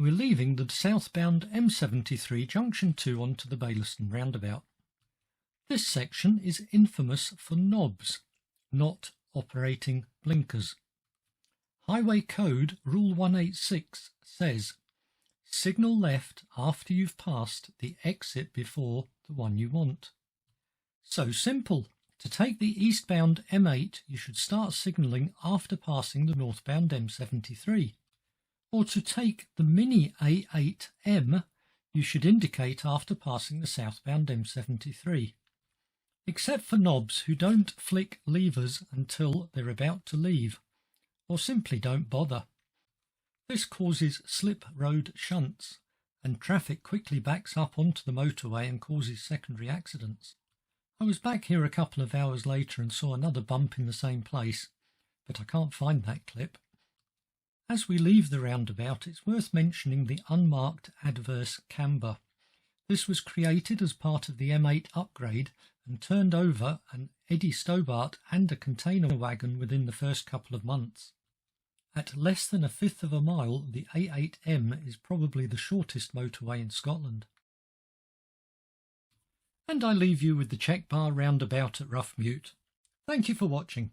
We're leaving the southbound M73 junction 2 onto the Baillieston roundabout. This section is infamous for nobs, not operating blinkers. Highway Code Rule 186 says, signal left after you've passed the exit before the one you want. So simple. To take the eastbound M8, you should start signalling after passing the northbound M73. Or to take the mini A8M, you should indicate after passing the southbound M73. Except for nobs who don't flick levers until they're about to leave, or simply don't bother. This causes slip road shunts, and traffic quickly backs up onto the motorway and causes secondary accidents. I was back here a couple of hours later and saw another bump in the same place, but I can't find that clip. As we leave the roundabout, it's worth mentioning the unmarked adverse camber. This was created as part of the M8 upgrade and turned over an Eddie Stobart and a container wagon within the first couple of months. At less than 1/5 of a mile, the A8M is probably the shortest motorway in Scotland. And I leave you with the check bar roundabout at Roughmute. Thank you for watching.